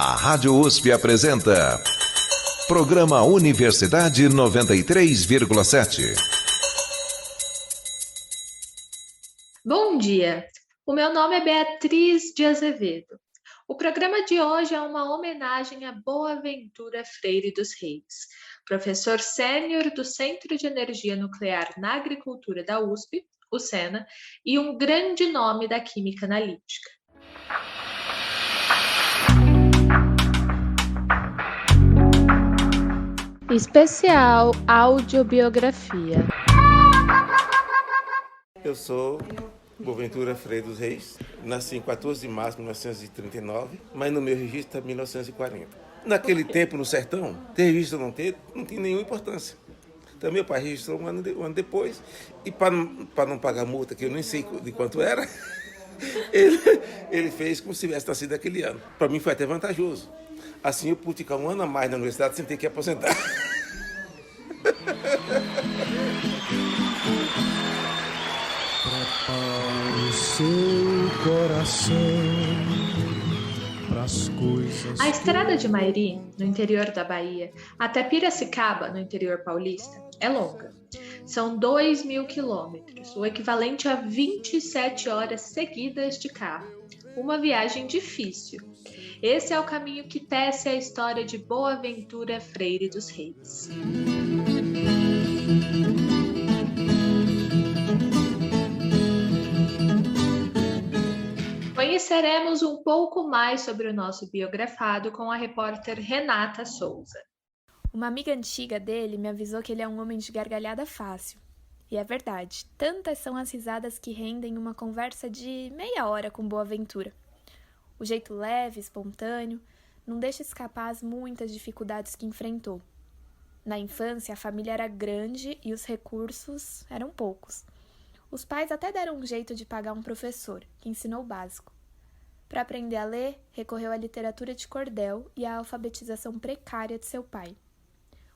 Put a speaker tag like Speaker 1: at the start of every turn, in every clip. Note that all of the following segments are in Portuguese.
Speaker 1: A Rádio USP apresenta Programa Universidade 93,7.
Speaker 2: Bom dia, o meu nome é Beatriz de Azevedo. O programa de hoje é uma homenagem a Boaventura Freire dos Reis, professor sênior do Centro de Energia Nuclear na Agricultura da USP, o SENA, e um grande nome da química analítica. Especial Audiobiografia.
Speaker 3: Eu sou Boaventura Freire dos Reis, nasci em 14 de março de 1939, mas no meu registro está 1940. Naquele tempo, no sertão, ter registro ou não ter, não tinha nenhuma importância. Então meu pai registrou um ano depois, e para não pagar multa, que eu nem sei de quanto era, ele fez como se tivesse nascido aquele ano. Para mim foi até vantajoso. Assim eu pude ficar um ano a mais na universidade sem ter que aposentar.
Speaker 4: Prepare o seu coração pras coisas.
Speaker 2: A estrada de Mairi, no interior da Bahia, até Piracicaba, no interior paulista, é longa. São 2.000 quilômetros, o equivalente a 27 horas seguidas de carro. Uma viagem difícil. Esse é o caminho que tece a história de Boaventura Freire dos Reis. Conheceremos um pouco mais sobre o nosso biografado com a repórter Renata Souza.
Speaker 5: Uma amiga antiga dele me avisou que ele é um homem de gargalhada fácil. E é verdade, tantas são as risadas que rendem uma conversa de meia hora com Boaventura. O jeito leve, espontâneo, não deixa escapar as muitas dificuldades que enfrentou. Na infância, a família era grande e os recursos eram poucos. Os pais até deram um jeito de pagar um professor, que ensinou o básico. Para aprender a ler, recorreu à literatura de cordel e à alfabetização precária de seu pai.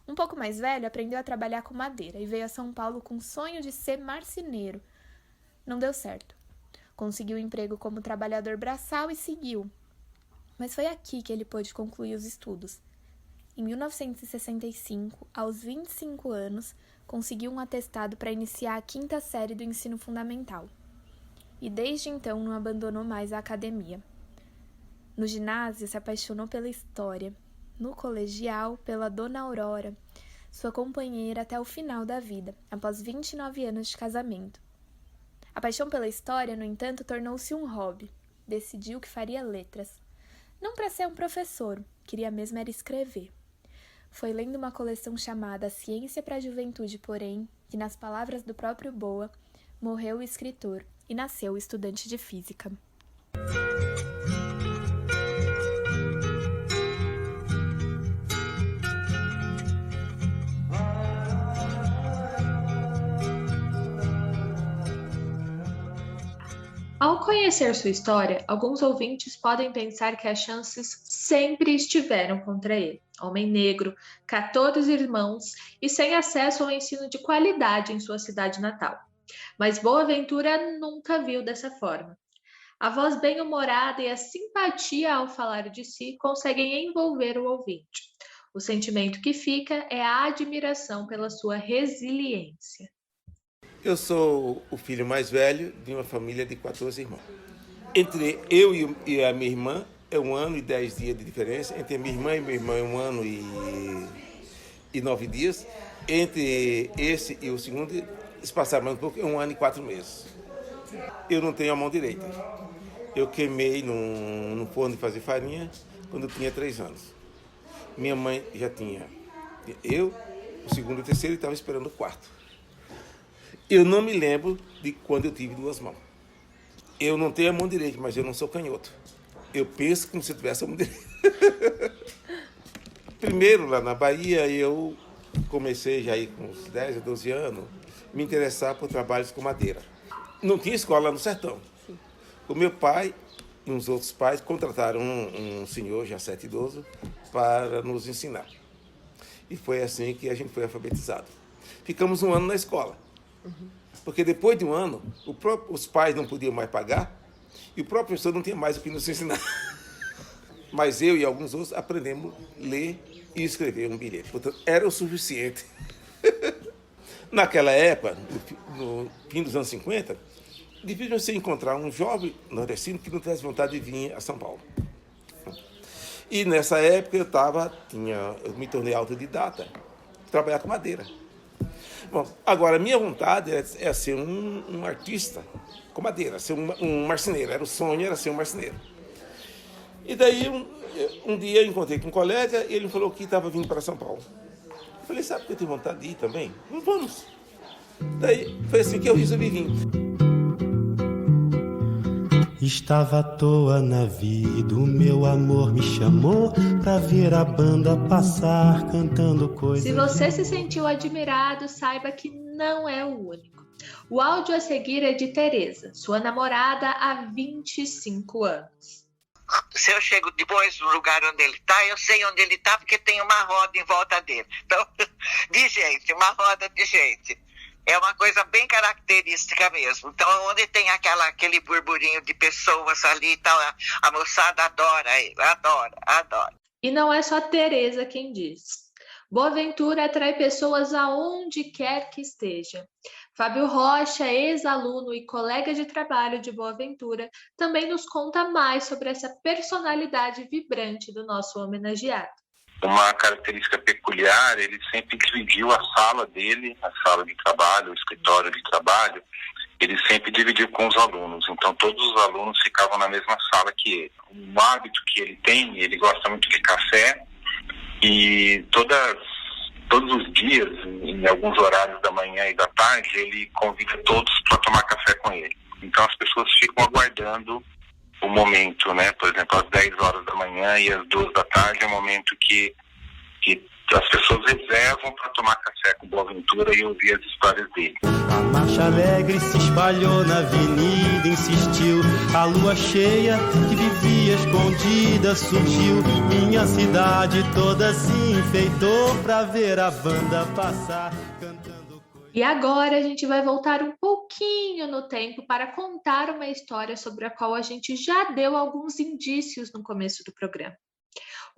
Speaker 5: Um pouco mais velho, aprendeu a trabalhar com madeira e veio a São Paulo com o sonho de ser marceneiro. Não deu certo. Conseguiu um emprego como trabalhador braçal e seguiu. Mas foi aqui que ele pôde concluir os estudos. Em 1965, aos 25 anos, conseguiu um atestado para iniciar a 5ª série do ensino fundamental. E desde então não abandonou mais a academia. No ginásio, se apaixonou pela história. No colegial, pela Dona Aurora, sua companheira até o final da vida, após 29 anos de casamento. A paixão pela história, no entanto, tornou-se um hobby. Decidiu que faria letras. Não para ser um professor, queria mesmo era escrever. Foi lendo uma coleção chamada Ciência para a Juventude, porém, que, nas palavras do próprio Boa, morreu o escritor e nasceu o estudante de física.
Speaker 2: Ao conhecer sua história, alguns ouvintes podem pensar que as chances sempre estiveram contra ele. Homem negro, 14 irmãos e sem acesso ao ensino de qualidade em sua cidade natal. Mas Boaventura nunca viu dessa forma. A voz bem-humorada e a simpatia ao falar de si conseguem envolver o ouvinte. O sentimento que fica é a admiração pela sua resiliência.
Speaker 3: Eu sou o filho mais velho de uma família de 14 irmãos. Entre eu e a minha irmã é 1 ano e 10 dias de diferença. Entre a minha irmã e meu irmão é 1 ano e 9 dias. Entre esse e o segundo, se passar mais um pouco, é 1 ano e 4 meses. Eu não tenho a mão direita. Eu queimei no forno de fazer farinha quando eu tinha 3 anos. Minha mãe já tinha. Eu, o segundo e o terceiro, e estava esperando o quarto. Eu não me lembro de quando eu tive 2 mãos. Eu não tenho a mão direita, mas eu não sou canhoto. Eu penso como se eu tivesse a mão direita. Primeiro, lá na Bahia, eu comecei já aí com uns 10 a 12 anos, me interessar por trabalhos com madeira. Não tinha escola lá no sertão. O meu pai e uns outros pais contrataram um senhor, já 7 idoso, para nos ensinar. E foi assim que a gente foi alfabetizado. Ficamos 1 ano na escola. Porque depois de 1 ano, os pais não podiam mais pagar e o próprio professor não tinha mais o que nos ensinar. Mas eu e alguns outros aprendemos a ler e escrever um bilhete. Portanto, era o suficiente. Naquela época, no fim dos anos 50, difícil você encontrar um jovem nordestino que não tivesse vontade de vir a São Paulo. E nessa época eu me tornei autodidata, trabalhar com madeira. Bom, agora, minha vontade é ser um artista com madeira, ser um marceneiro. O sonho era ser um marceneiro. E daí, um dia eu encontrei com um colega e ele falou que estava vindo para São Paulo. Eu falei, sabe que eu tenho vontade de ir também? Vamos. Daí, foi assim que eu resolvi vir.
Speaker 4: Estava à toa na vida, o meu amor me chamou pra ver a banda passar cantando coisas.
Speaker 2: Se você se sentiu admirado, saiba que não é o único. O áudio a seguir é de Tereza, sua namorada há 25 anos.
Speaker 6: Se eu chego depois no lugar onde ele está, eu sei onde ele está porque tem uma roda em volta dele. Então, de gente, uma roda de gente. É uma coisa bem característica mesmo. Então, onde tem aquele burburinho de pessoas ali e tal, a moçada adora ele, adora.
Speaker 2: E não é só Tereza quem diz. Boaventura atrai pessoas aonde quer que esteja. Fábio Rocha, ex-aluno e colega de trabalho de Boaventura, também nos conta mais sobre essa personalidade vibrante do nosso homenageado.
Speaker 7: Uma característica peculiar, ele sempre dividiu a sala dele, a sala de trabalho, o escritório de trabalho, ele sempre dividiu com os alunos. Então, todos os alunos ficavam na mesma sala que ele. Um hábito que ele tem, ele gosta muito de café e todos os dias, em alguns horários da manhã e da tarde, ele convida todos para tomar café com ele. Então, as pessoas ficam aguardando o momento, né? Por exemplo, às 10 horas da manhã e às 2 da tarde é o momento que as pessoas reservam para tomar café com Boaventura e ouvir as histórias dele.
Speaker 4: A marcha alegre se espalhou na avenida, insistiu. A lua cheia que vivia escondida surgiu. Minha cidade toda se enfeitou pra ver a banda passar cantando.
Speaker 2: E agora a gente vai voltar um pouquinho no tempo para contar uma história sobre a qual a gente já deu alguns indícios no começo do programa.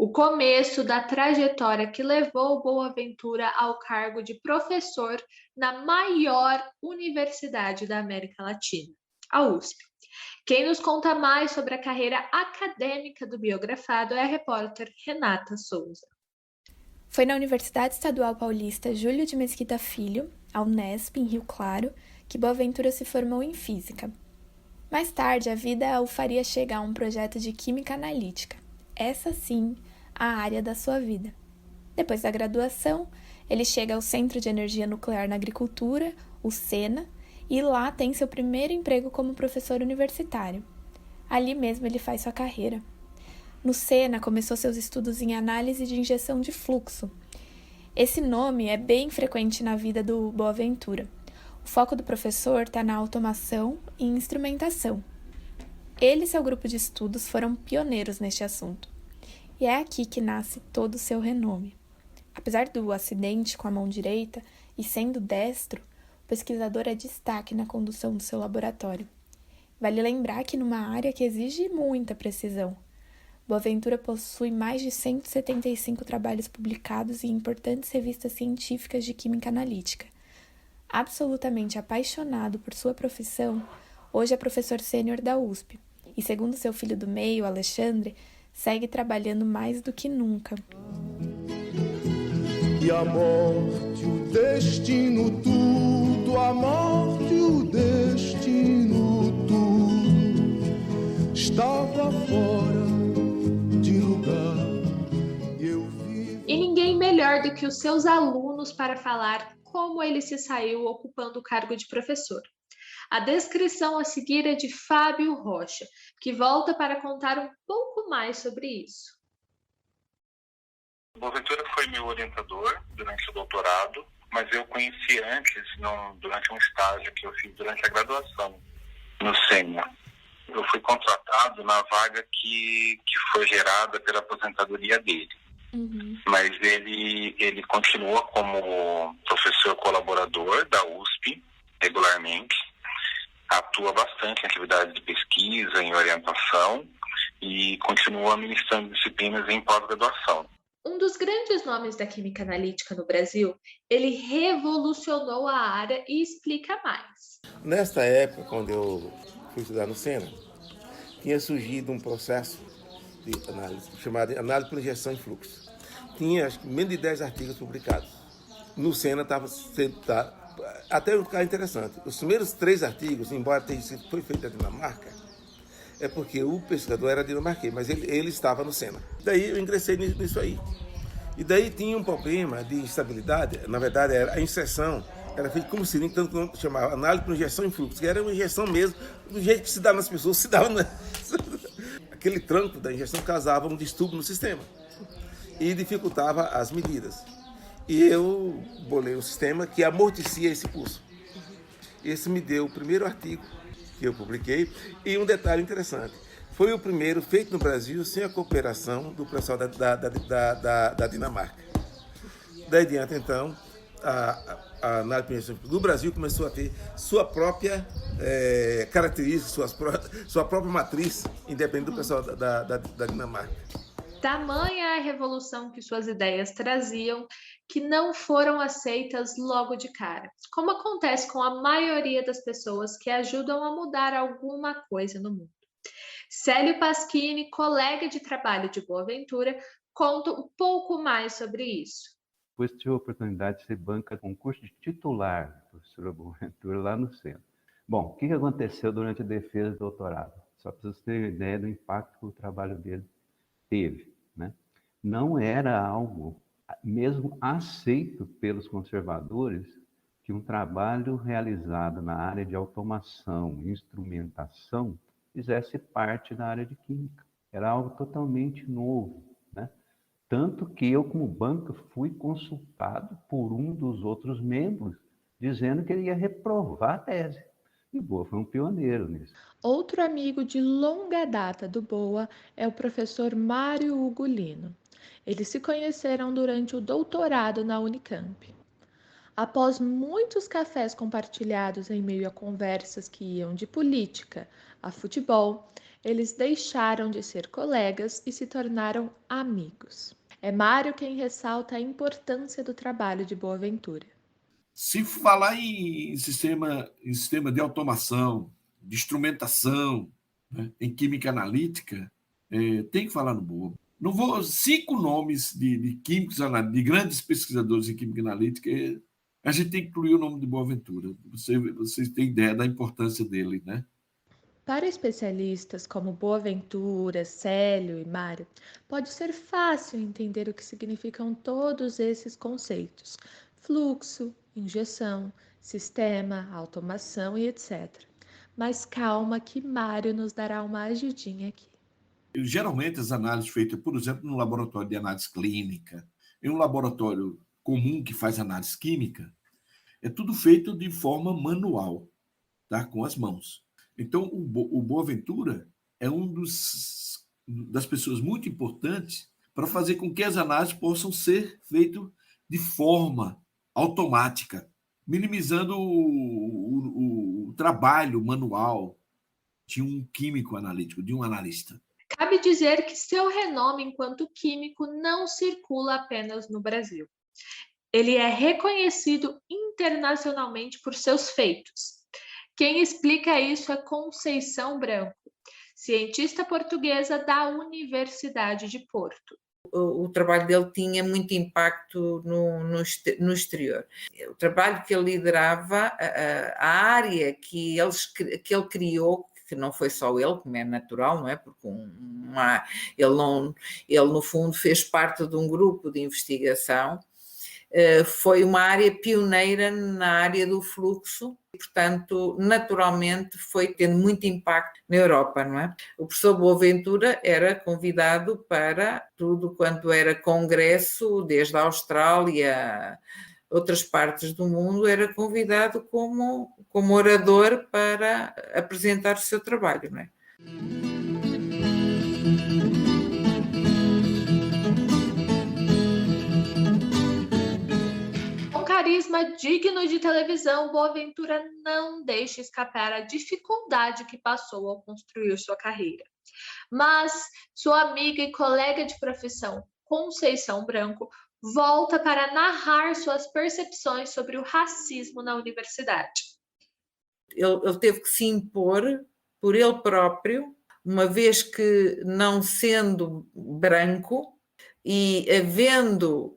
Speaker 2: O começo da trajetória que levou Boaventura ao cargo de professor na maior universidade da América Latina, a USP. Quem nos conta mais sobre a carreira acadêmica do biografado é a repórter Renata Souza.
Speaker 5: Foi na Universidade Estadual Paulista Júlio de Mesquita Filho, a Unesp, em Rio Claro, que Boaventura se formou em Física. Mais tarde, a vida o faria chegar a um projeto de Química Analítica. Essa sim, a área da sua vida. Depois da graduação, ele chega ao Centro de Energia Nuclear na Agricultura, o SENA, e lá tem seu primeiro emprego como professor universitário. Ali mesmo ele faz sua carreira. No SENA, começou seus estudos em análise de injeção de fluxo. Esse nome é bem frequente na vida do Boaventura. O foco do professor está na automação e instrumentação. Ele e seu grupo de estudos foram pioneiros neste assunto. E é aqui que nasce todo o seu renome. Apesar do acidente com a mão direita e sendo destro, o pesquisador é destaque na condução do seu laboratório. Vale lembrar que numa área que exige muita precisão. Boaventura possui mais de 175 trabalhos publicados em importantes revistas científicas de química analítica. Absolutamente apaixonado por sua profissão, hoje é professor sênior da USP e, segundo seu filho do meio, Alexandre, segue trabalhando mais do que nunca.
Speaker 8: E a morte, o destino, tudo, a morte, o destino, tudo, estava fora de lugar.
Speaker 2: E ninguém melhor do que os seus alunos para falar como ele se saiu ocupando o cargo de professor. A descrição a seguir é de Fábio Rocha, que volta para contar um pouco mais sobre isso.
Speaker 7: Boaventura foi meu orientador durante o doutorado, mas eu conheci antes, durante um estágio que eu fiz durante a graduação no SENA. Eu fui contratado na vaga que foi gerada pela aposentadoria dele. Mas ele continua como professor colaborador da USP regularmente, atua bastante em atividades de pesquisa, em orientação, e continua ministrando disciplinas em pós-graduação.
Speaker 2: Um dos grandes nomes da química analítica no Brasil, ele revolucionou a área e explica mais.
Speaker 3: Nesta época, quando eu fui estudar no Sena, tinha surgido um processo de análise chamado análise por injeção em fluxo. Tinha acho que menos de 10 artigos publicados. No Sena até ficar interessante. Os primeiros 3 artigos, embora tenha sido foi feito na Dinamarca, é porque o pesquisador era dinamarquês, mas ele estava no Sena. Daí eu ingressei nisso aí. E daí tinha um problema de instabilidade, na verdade era a inserção, era feita como se então chamava análise por injeção em fluxo, que era uma injeção mesmo, do jeito que se dá nas pessoas, se dava aquele tranco da injeção causava um distúrbio no sistema e dificultava as medidas. E eu bolei um sistema que amorticia esse pulso. Esse me deu o primeiro artigo que eu publiquei. E um detalhe interessante, foi o primeiro feito no Brasil sem a cooperação do pessoal da Dinamarca. Daí adiante, então, a análise do Brasil começou a ter sua própria característica, sua própria matriz, independente do pessoal da Dinamarca.
Speaker 2: Tamanha a revolução que suas ideias traziam, que não foram aceitas logo de cara, como acontece com a maioria das pessoas que ajudam a mudar alguma coisa no mundo. Célio Pasquini, colega de trabalho de Boaventura, conta um pouco mais sobre isso.
Speaker 9: Depois tive a oportunidade de ser banca de concurso de titular da professora Boaventura lá no centro. Bom, o que aconteceu durante a defesa do doutorado? Só para vocês terem ideia do impacto que o trabalho dele teve, né? Não era algo mesmo aceito pelos conservadores que um trabalho realizado na área de automação, instrumentação, fizesse parte da área de química. Era algo totalmente novo, né? Tanto que eu, como banca, fui consultado por um dos outros membros, dizendo que ele ia reprovar a tese. E Boa foi um pioneiro nisso.
Speaker 2: Outro amigo de longa data do Boa é o professor Mário Ugolino. Eles se conheceram durante o doutorado na Unicamp. Após muitos cafés compartilhados em meio a conversas que iam de política a futebol, eles deixaram de ser colegas e se tornaram amigos. É Mário quem ressalta a importância do trabalho de Boaventura.
Speaker 10: Se falar em sistema de automação, de instrumentação, né, em química analítica, tem que falar no Boa. Não vou 5 nomes de químicos, de grandes pesquisadores em química analítica, a gente tem que incluir o nome de Boaventura. Vocês têm ideia da importância dele, né?
Speaker 2: Para especialistas como Boaventura, Célio e Mário, pode ser fácil entender o que significam todos esses conceitos: fluxo, injeção, sistema, automação e etc. Mas calma que Mário nos dará uma ajudinha aqui.
Speaker 10: Geralmente as análises feitas, por exemplo, no laboratório de análise clínica, em um laboratório comum que faz análise química, é tudo feito de forma manual, tá? Com as mãos. Então, o Boaventura é das pessoas muito importantes para fazer com que as análises possam ser feitas de forma automática, minimizando o trabalho manual de um químico analítico, de um analista.
Speaker 2: Cabe dizer que seu renome enquanto químico não circula apenas no Brasil. Ele é reconhecido internacionalmente por seus feitos. Quem explica isso é Conceição Branco, cientista portuguesa da Universidade de Porto.
Speaker 11: O trabalho dele tinha muito impacto no exterior. O trabalho que ele liderava, a área que ele criou, que não foi só ele, como é natural, não é? Porque ele no fundo fez parte de um grupo de investigação, foi uma área pioneira na área do fluxo, e, portanto, naturalmente foi tendo muito impacto na Europa, não é? O professor Boaventura era convidado para tudo quanto era congresso, desde a Austrália, outras partes do mundo, era convidado como orador para apresentar o seu trabalho, não é?
Speaker 2: Carisma digno de televisão, Boaventura não deixa escapar a dificuldade que passou ao construir sua carreira. Mas sua amiga e colega de profissão, Conceição Branco, volta para narrar suas percepções sobre o racismo na universidade.
Speaker 11: Ele teve que se impor por ele próprio, uma vez que, não sendo branco e havendo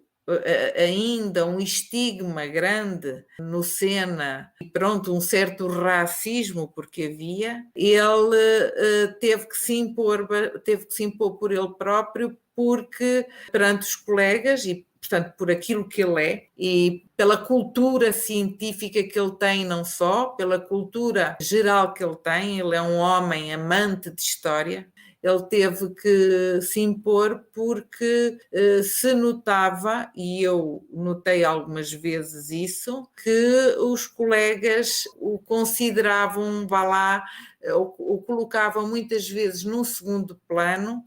Speaker 11: ainda um estigma grande no Sena e pronto, um certo racismo porque havia, ele teve que se impor por ele próprio, porque perante os colegas e portanto por aquilo que ele é e pela cultura científica que ele tem, não só, pela cultura geral que ele tem, ele é um homem amante de história. Ele teve que se impor porque se notava, e eu notei algumas vezes isso, que os colegas o consideravam, o colocavam muitas vezes num segundo plano,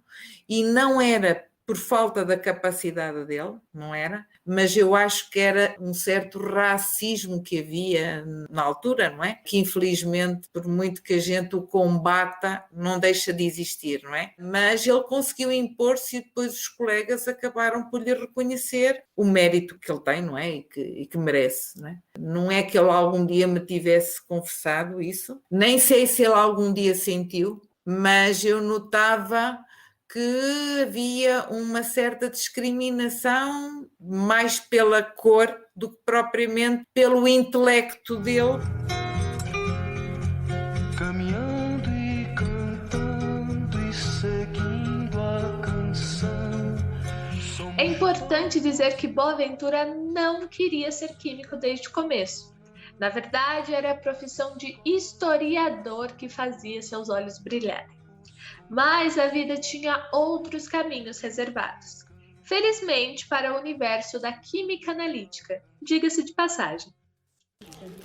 Speaker 11: e não era por falta da capacidade dele, não era, mas eu acho que era um certo racismo que havia na altura, não é? Que infelizmente, por muito que a gente o combata, não deixa de existir, não é? Mas ele conseguiu impor-se e depois os colegas acabaram por lhe reconhecer o mérito que ele tem, não é? E que merece, não é? Não é que ele algum dia me tivesse confessado isso, nem sei se ele algum dia sentiu, mas eu notava que havia uma certa discriminação mais pela cor do que propriamente pelo intelecto dele.
Speaker 8: Caminhando e cantando e seguindo a canção.
Speaker 2: É importante dizer que Boaventura não queria ser químico desde o começo. Na verdade, era a profissão de historiador que fazia seus olhos brilharem. Mas a vida tinha outros caminhos reservados. Felizmente para o universo da química analítica, diga-se de passagem.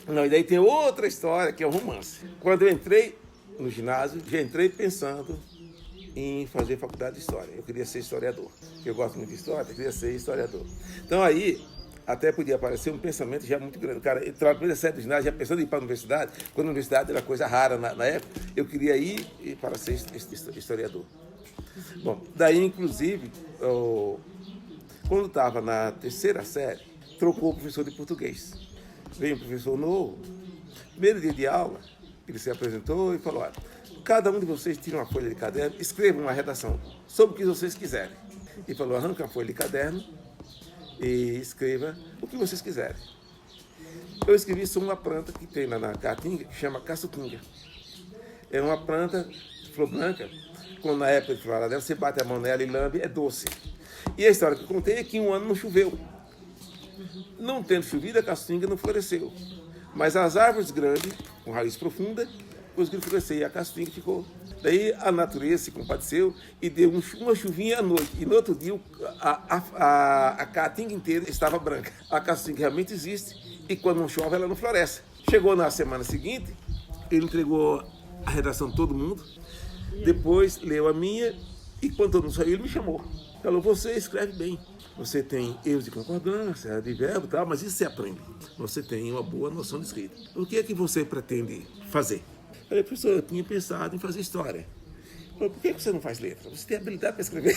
Speaker 3: Não, e daí tem outra história que é o romance. Quando eu entrei no ginásio, já entrei pensando em fazer faculdade de história. Eu queria ser historiador, porque eu gosto muito de história, eu queria ser historiador. Então aí até podia parecer um pensamento já muito grande. Cara, entrar na primeira série do ginásio, já pensando em ir para a universidade, quando a universidade era coisa rara na época, eu queria ir para ser historiador. Bom, daí, inclusive, quando estava na terceira série, trocou o professor de português. Veio um professor novo, primeiro dia de aula, ele se apresentou e falou, olha, cada um de vocês tira uma folha de caderno, escreva uma redação sobre o que vocês quiserem. E falou, arranca uma folha de caderno e escreva o que vocês quiserem. Eu escrevi sobre uma planta que tem lá na Caatinga, que chama caçuquinga. É uma planta de flor branca, quando na época de florar dela, você bate a mão nela e lambe, é doce. E a história que eu contei é que um ano não choveu. Não tendo chovido, a caçuquinga não floresceu. Mas as árvores grandes, com raiz profunda, conseguiram florescer e a caçuquinga ficou. Daí a natureza se compadeceu e deu uma chuvinha à noite. E no outro dia a caatinga inteira estava branca. A caçuquinga realmente existe e quando não chove ela não floresce. Chegou na semana seguinte, ele entregou a redação de todo mundo, depois leu a minha e quando todo mundo saiu ele me chamou. Falou, você escreve bem, você tem erros de concordância, de verbo e tal, mas isso você aprende. Você tem uma boa noção de escrita. O que é que você pretende fazer? Eu falei, professor, eu tinha pensado em fazer história. Ele falou, por que você não faz letra? Você tem habilidade para escrever.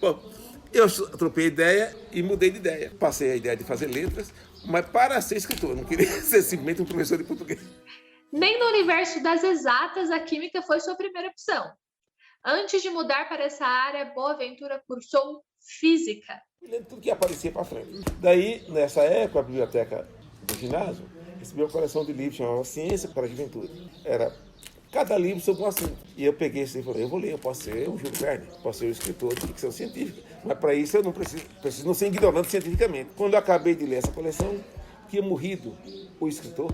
Speaker 3: Bom, eu tropei a ideia e mudei de ideia. Passei a ideia de fazer letras, mas para ser escritor, não queria ser simplesmente um professor de português.
Speaker 2: Nem no universo das exatas a química foi sua primeira opção. Antes de mudar para essa área, Boaventura cursou física.
Speaker 3: Tudo que aparecia para frente. Daí, nessa época, a biblioteca do ginásio recebeu uma coleção de livros chamada Ciência para a Juventude. Era cada livro sobre um assunto. E eu peguei esse livro e falei, eu vou ler, eu posso ser o Júlio Verne, posso ser o escritor de ficção científica. Mas para isso eu não preciso não ser ignorante cientificamente. Quando eu acabei de ler essa coleção, tinha morrido o escritor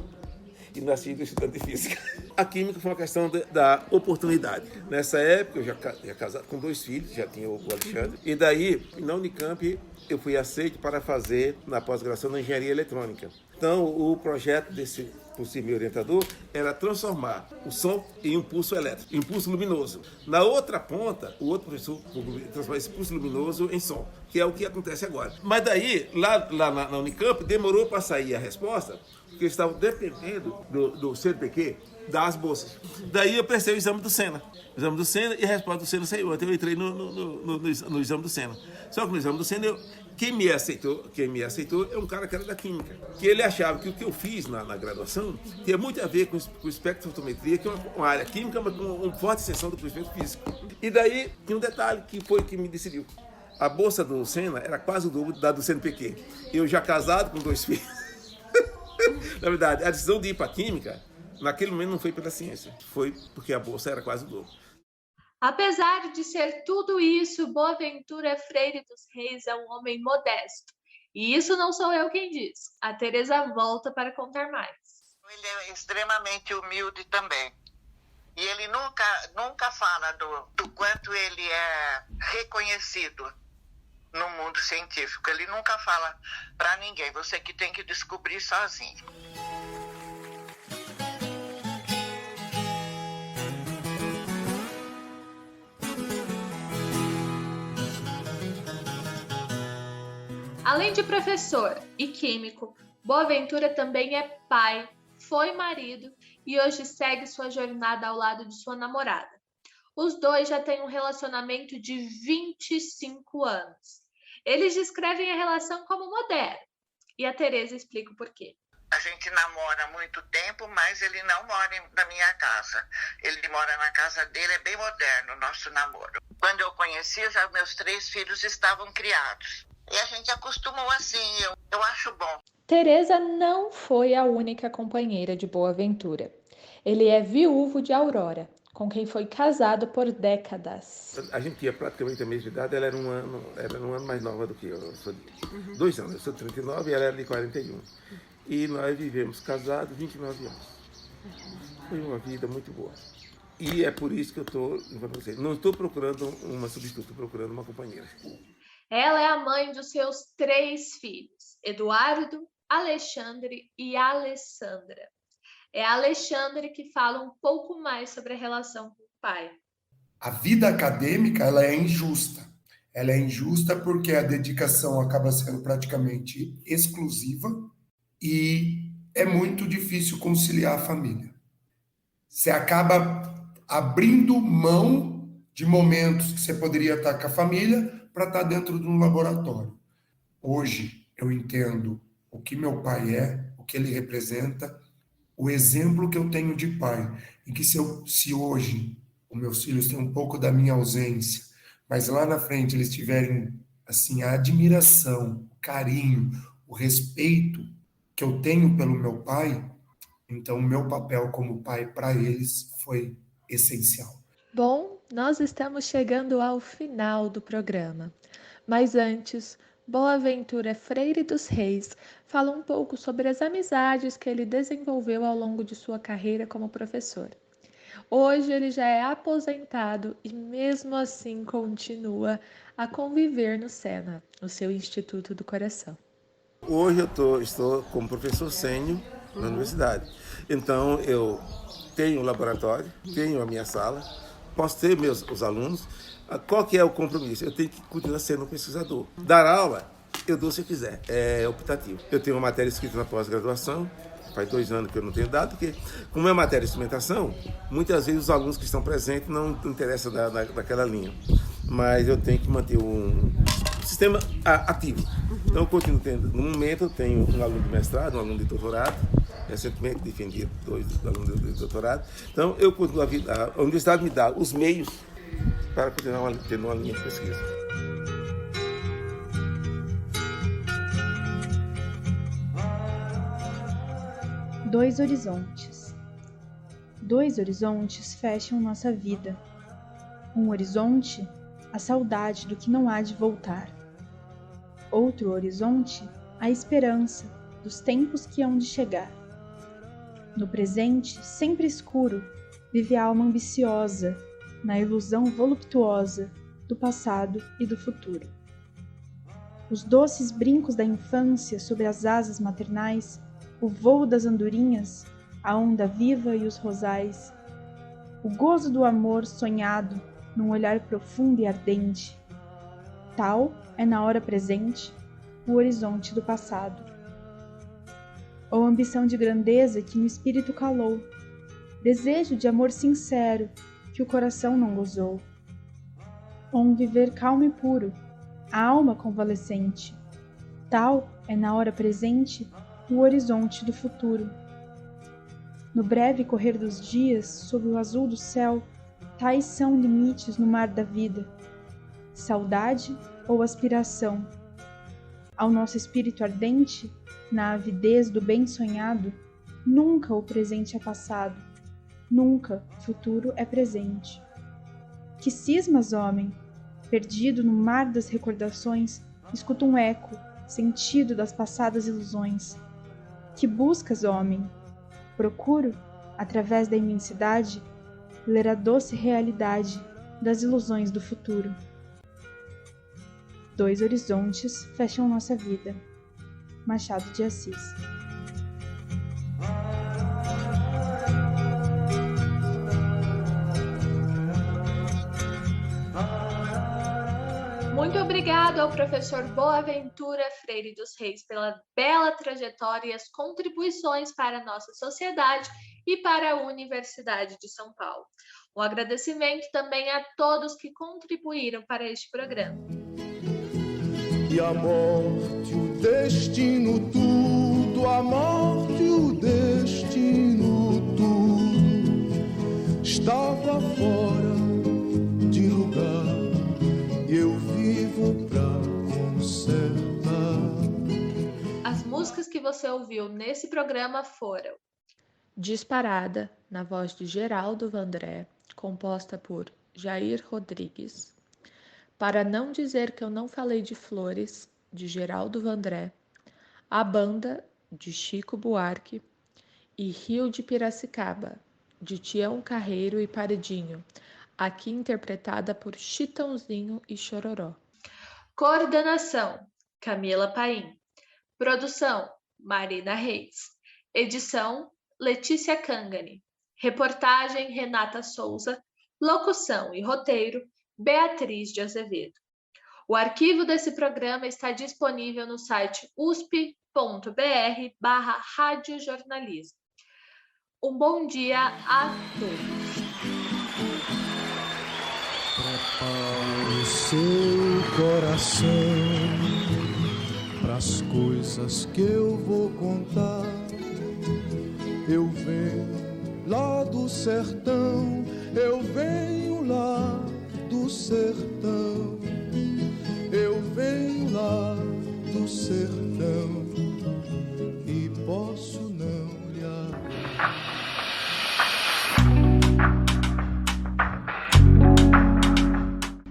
Speaker 3: e nascido estudante de física. A química foi uma questão da oportunidade. Nessa época, eu já casado com 2 filhos, já tinha o Alexandre. E daí, na Unicamp, eu fui aceito para fazer na pós-graduação na engenharia eletrônica. Então, o projeto desse possível orientador era transformar o som em um pulso elétrico, em um pulso luminoso. Na outra ponta, o outro professor transformar esse pulso luminoso em som, que é o que acontece agora. Mas daí, lá na Unicamp, demorou para sair a resposta, porque eles estavam dependendo do CNPq das bolsas. Daí eu prestei o exame do Sena. E a resposta do Sena saiu. Então eu entrei no exame do Sena. Só que no exame do Sena, quem me aceitou é um cara que era da química. Que ele achava que o que eu fiz na graduação tinha muito a ver com espectrofotometria, que é uma área química, mas com uma forte extensão do conhecimento físico. E daí tinha um detalhe que foi que me decidiu. A bolsa do Sena era quase o dobro da do CNPq. Eu já casado com 2 filhos. Na verdade, a decisão de ir para a química, naquele momento não foi pela ciência, foi porque a bolsa era quase o dobro.
Speaker 2: Apesar de ser tudo isso, Boaventura Freire dos Reis é um homem modesto. E isso não sou eu quem diz. A Tereza volta para contar mais.
Speaker 6: Ele é extremamente humilde também. E ele nunca fala do quanto ele é reconhecido no mundo científico. Ele nunca fala para ninguém. Você que tem que descobrir sozinho.
Speaker 2: Além de professor e químico, Boaventura também é pai, foi marido e hoje segue sua jornada ao lado de sua namorada. Os dois já têm um relacionamento de 25 anos. Eles descrevem a relação como moderna. E a Tereza explica o porquê.
Speaker 6: A gente namora há muito tempo, mas ele não mora na minha casa. Ele mora na casa dele, é bem moderno o nosso namoro. Quando eu conheci, já meus 3 filhos estavam criados. E a gente acostumou assim, eu acho bom.
Speaker 2: Tereza não foi a única companheira de Boaventura. Ele é viúvo de Aurora, com quem foi casado por décadas.
Speaker 3: A gente tinha praticamente a mesma idade, ela era um ano mais nova do que eu. Eu sou 2 anos, eu sou de 39 e ela era de 41. E nós vivemos casados 29 anos. Foi uma vida muito boa. E é por isso que eu não estou procurando uma substituta, estou procurando uma companheira.
Speaker 2: Ela é a mãe dos seus 3 filhos, Eduardo, Alexandre e Alessandra. É a Alexandre que fala um pouco mais sobre a relação com o pai.
Speaker 12: A vida acadêmica ela é injusta. Ela é injusta porque a dedicação acaba sendo praticamente exclusiva e é muito difícil conciliar a família. Você acaba abrindo mão de momentos que você poderia estar com a família para estar dentro de um laboratório. Hoje eu entendo o que meu pai é, o que ele representa, o exemplo que eu tenho de pai. E que se hoje os meus filhos têm um pouco da minha ausência, mas lá na frente eles tiverem assim, a admiração, o carinho, o respeito que eu tenho pelo meu pai, então o meu papel como pai para eles foi essencial.
Speaker 2: Bom, nós estamos chegando ao final do programa, mas antes, Boaventura Freire dos Reis fala um pouco sobre as amizades que ele desenvolveu ao longo de sua carreira como professor. Hoje ele já é aposentado e mesmo assim continua a conviver no Sena, o seu Instituto do Coração.
Speaker 3: Hoje eu estou como professor sênior na universidade, então eu tenho um laboratório, tenho a minha sala, posso ter os alunos. Qual que é o compromisso? Eu tenho que continuar sendo um pesquisador. Dar aula, eu dou se eu quiser, é optativo. Eu tenho uma matéria escrita na pós-graduação, faz 2 anos que eu não tenho dado, porque como é matéria de instrumentação, muitas vezes os alunos que estão presentes não interessam daquela linha. Mas eu tenho que manter um sistema ativo. Então eu continuo tendo, no momento eu tenho um aluno de mestrado, um aluno de doutorado, recentemente defendi 2 alunos de doutorado. Então eu continuo a universidade me dá os meios para continuar tendo uma linha de pesquisa.
Speaker 13: Dois horizontes. 2 horizontes fecham nossa vida. Um horizonte, a saudade do que não há de voltar. Outro horizonte, a esperança dos tempos que hão de chegar. No presente, sempre escuro, vive a alma ambiciosa, na ilusão voluptuosa do passado e do futuro. Os doces brincos da infância sob as asas maternais, o vôo das andorinhas, a onda viva e os rosais, o gozo do amor sonhado num olhar profundo e ardente. Tal é na hora presente o horizonte do passado. ou ambição de grandeza que no espírito calou, desejo de amor sincero que o coração não gozou, ou um viver calmo e puro, a alma convalescente. Tal é na hora presente o horizonte do futuro. No breve correr dos dias, sob o azul do céu, tais são limites no mar da vida, saudade ou aspiração. Ao nosso espírito ardente, na avidez do bem sonhado, nunca o presente é passado, nunca futuro é presente. Que cismas, homem, perdido no mar das recordações, escuta um eco, sentido das passadas ilusões. Que buscas, homem? Procuro, através da imensidade, ler a doce realidade das ilusões do futuro. 2 horizontes fecham nossa vida. Machado de Assis.
Speaker 2: Muito obrigado ao professor Boaventura Freire dos Reis pela bela trajetória e as contribuições para a nossa sociedade e para a Universidade de São Paulo. Um agradecimento também a todos que contribuíram para este programa.
Speaker 8: E a morte, o destino, tudo, a morte, o destino, tudo, estava fora de lugar, e eu vivo pra consertar.
Speaker 2: As músicas que você ouviu nesse programa foram
Speaker 14: Disparada, na voz de Geraldo Vandré, composta por Jair Rodrigues. Para não dizer que eu não falei de flores, de Geraldo Vandré. A Banda, de Chico Buarque. E Rio de Piracicaba, de Tião Carreiro e Paredinho, aqui interpretada por Chitãozinho e Chororó.
Speaker 2: Coordenação, Camila Paim. Produção, Marina Reis. Edição, Letícia Cangani. Reportagem, Renata Souza. Locução e roteiro, Beatriz de Azevedo. O arquivo desse programa está disponível no site usp.br/radiojornalismo. Um bom dia a todos.
Speaker 8: Prepare o seu coração pras coisas que eu vou contar. Eu venho lá do sertão, eu venho lá do sertão, eu venho lá do sertão e posso não lhe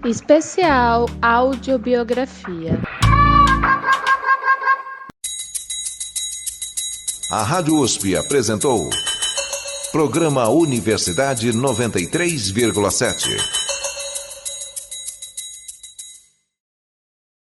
Speaker 14: Especial Audiobiografia.
Speaker 1: A Rádio USP apresentou Programa Universidade 93,7.